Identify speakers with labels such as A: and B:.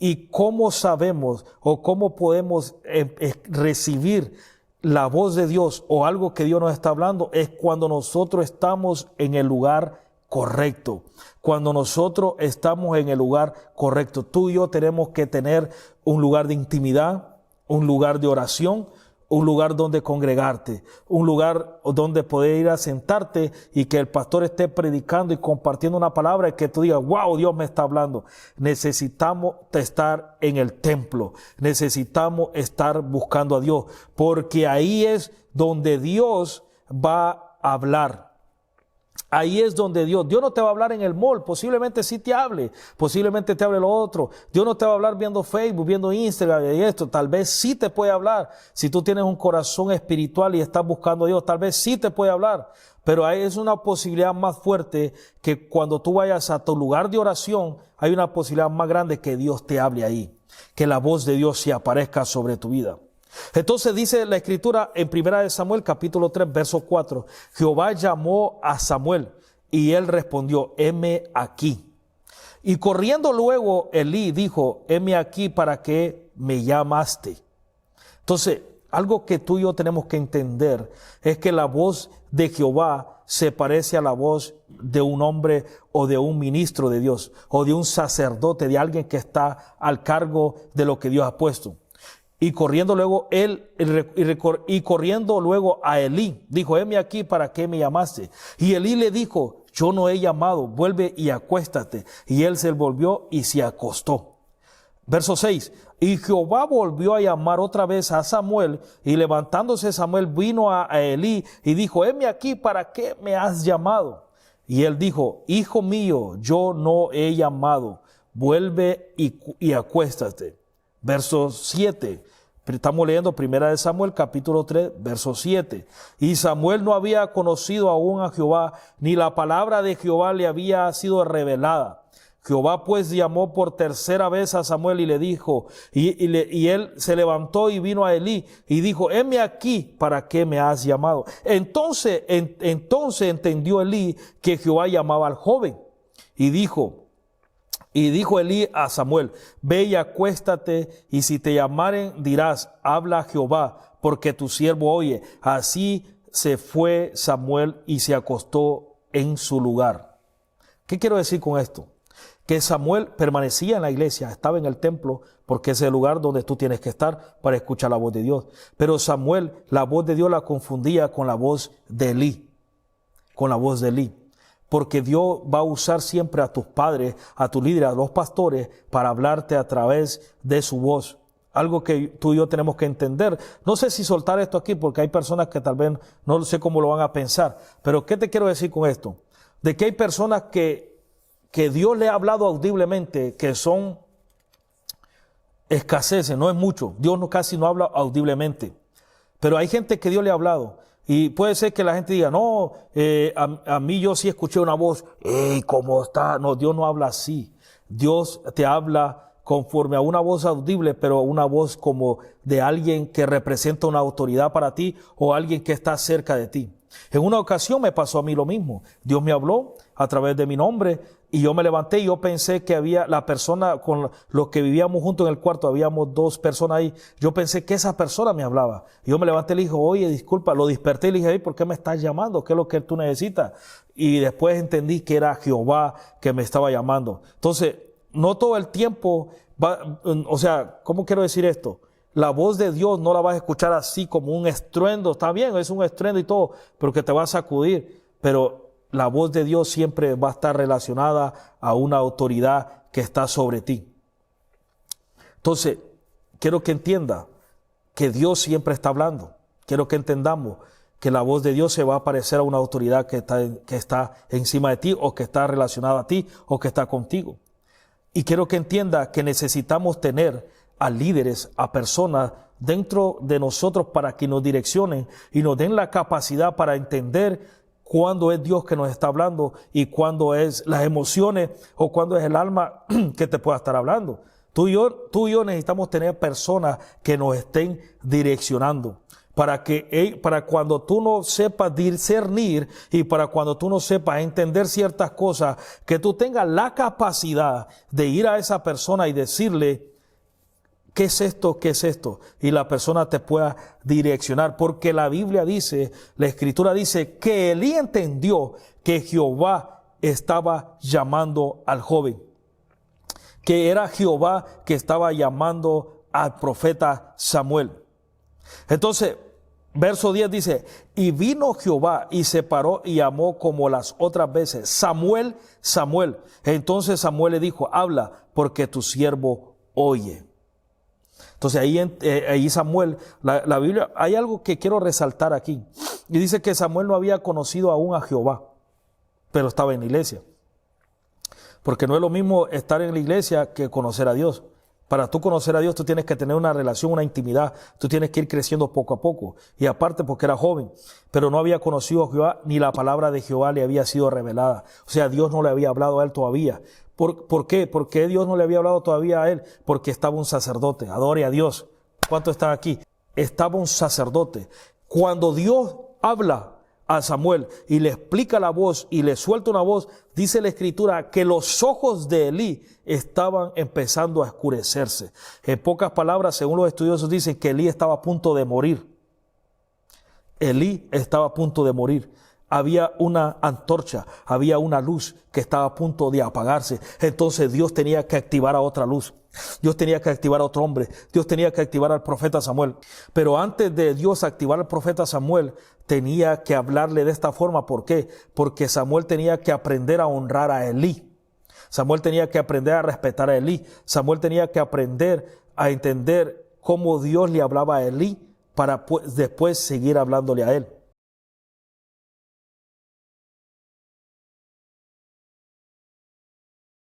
A: ¿Y cómo sabemos o cómo podemos recibir la voz de Dios o algo que Dios nos está hablando? Es cuando nosotros estamos en el lugar correcto. Cuando nosotros estamos en el lugar correcto. Tú y yo tenemos que tener un lugar de intimidad, un lugar de oración, un lugar donde congregarte, un lugar donde poder ir a sentarte y que el pastor esté predicando y compartiendo una palabra y que tú digas, wow, Dios me está hablando. Necesitamos estar en el templo, necesitamos estar buscando a Dios, porque ahí es donde Dios va a hablar. Ahí es donde Dios no te va a hablar en el mall, posiblemente sí te hable, posiblemente te hable lo otro. Dios no te va a hablar viendo Facebook, viendo Instagram y esto, tal vez sí te puede hablar. Si tú tienes un corazón espiritual y estás buscando a Dios, tal vez sí te puede hablar. Pero ahí es una posibilidad más fuerte que cuando tú vayas a tu lugar de oración, hay una posibilidad más grande que Dios te hable ahí, que la voz de Dios se aparezca sobre tu vida. Entonces dice la escritura en 1 Samuel capítulo 3 verso 4, Jehová llamó a Samuel y él respondió, heme aquí. Y corriendo luego Elí dijo, heme aquí, ¿para qué me llamaste? Entonces, algo que tú y yo tenemos que entender es que la voz de Jehová se parece a la voz de un hombre o de un ministro de Dios o de un sacerdote, de alguien que está al cargo de lo que Dios ha puesto. Y corriendo luego corriendo luego a Elí, dijo, heme aquí, ¿para qué me llamaste? Y Elí le dijo, yo no he llamado, vuelve y acuéstate. Y él se volvió y se acostó. Verso 6, y Jehová volvió a llamar otra vez a Samuel, y levantándose Samuel vino a Elí y dijo, heme aquí, ¿para qué me has llamado? Y él dijo, hijo mío, yo no he llamado, vuelve y acuéstate. Verso 7, estamos leyendo 1 Samuel capítulo 3, verso 7. Y Samuel no había conocido aún a Jehová, ni la palabra de Jehová le había sido revelada. Jehová pues llamó por tercera vez a Samuel y le dijo, y él se levantó y vino a Elí y dijo, heme aquí, ¿para qué me has llamado? Entonces entendió Elí que Jehová llamaba al joven y dijo Elí a Samuel, ve y acuéstate, y si te llamaren dirás, habla Jehová, porque tu siervo oye. Así se fue Samuel y se acostó en su lugar. ¿Qué quiero decir con esto? Que Samuel permanecía en la iglesia, estaba en el templo, porque es el lugar donde tú tienes que estar para escuchar la voz de Dios. Pero Samuel, la voz de Dios la confundía con la voz de Elí, con la voz de Elí. Porque Dios va a usar siempre a tus padres, a tus líderes, a los pastores, para hablarte a través de su voz. Algo que tú y yo tenemos que entender. No sé si soltar esto aquí, porque hay personas que tal vez no sé cómo lo van a pensar. Pero ¿qué te quiero decir con esto? De que hay personas que Dios le ha hablado audiblemente, que son escaseces, no es mucho. Dios casi no habla audiblemente. Pero hay gente que Dios le ha hablado. Y puede ser que la gente diga, no, a mí yo sí escuché una voz, ¿cómo está? No, Dios no habla así. Dios te habla conforme a una voz audible, pero una voz como de alguien que representa una autoridad para ti o alguien que está cerca de ti. En una ocasión me pasó a mí lo mismo. Dios me habló a través de mi nombre y yo me levanté y yo pensé que había la persona con los que vivíamos juntos en el cuarto, habíamos 2 personas ahí. Yo pensé que esa persona me hablaba. Yo me levanté y le dije, oye, disculpa, lo desperté y le dije, ¿por qué me estás llamando? ¿Qué es lo que tú necesitas? Y después entendí que era Jehová que me estaba llamando. Entonces, no todo el tiempo ¿cómo quiero decir esto? La voz de Dios no la vas a escuchar así como un estruendo. Está bien, es un estruendo y todo, pero que te va a sacudir. Pero la voz de Dios siempre va a estar relacionada a una autoridad que está sobre ti. Entonces, quiero que entienda que Dios siempre está hablando. Quiero que entendamos que la voz de Dios se va a parecer a una autoridad que está encima de ti o que está relacionada a ti o que está contigo. Y quiero que entienda que necesitamos tener a líderes, a personas dentro de nosotros para que nos direccionen y nos den la capacidad para entender cuándo es Dios que nos está hablando y cuándo es las emociones o cuándo es el alma que te pueda estar hablando. Tú y yo necesitamos tener personas que nos estén direccionando. para cuando tú no sepas discernir y para cuando tú no sepas entender ciertas cosas, que tú tengas la capacidad de ir a esa persona y decirle, ¿qué es esto? ¿Qué es esto? Y la persona te pueda direccionar, porque la Biblia dice, la Escritura dice que Elí entendió que Jehová estaba llamando al joven, que era Jehová que estaba llamando al profeta Samuel. Entonces, verso 10 dice, y vino Jehová y se paró y llamó como las otras veces, Samuel, Samuel. Entonces Samuel le dijo, habla, porque tu siervo oye. Entonces ahí Samuel, la Biblia, hay algo que quiero resaltar aquí. Y dice que Samuel no había conocido aún a Jehová, pero estaba en la iglesia. Porque no es lo mismo estar en la iglesia que conocer a Dios. Para tú conocer a Dios, tú tienes que tener una relación, una intimidad. Tú tienes que ir creciendo poco a poco. Y aparte porque era joven, pero no había conocido a Jehová, ni la palabra de Jehová le había sido revelada. O sea, Dios no le había hablado a él todavía. ¿Por qué? ¿Por qué Dios no le había hablado todavía a él? Porque estaba un sacerdote. Adore a Dios. ¿Cuántos están aquí? Estaba un sacerdote. Cuando Dios habla a Samuel y le explica la voz y le suelta una voz, dice la Escritura que los ojos de Elí estaban empezando a oscurecerse. En pocas palabras, según los estudiosos, dicen que Elí estaba a punto de morir. Elí estaba a punto de morir. Había una antorcha, había una luz que estaba a punto de apagarse. Entonces Dios tenía que activar a otra luz. Dios tenía que activar a otro hombre. Dios tenía que activar al profeta Samuel. Pero antes de Dios activar al profeta Samuel, tenía que hablarle de esta forma. ¿Por qué? Porque Samuel tenía que aprender a honrar a Elí. Samuel tenía que aprender a respetar a Elí. Samuel tenía que aprender a entender cómo Dios le hablaba a Elí para después seguir hablándole a él.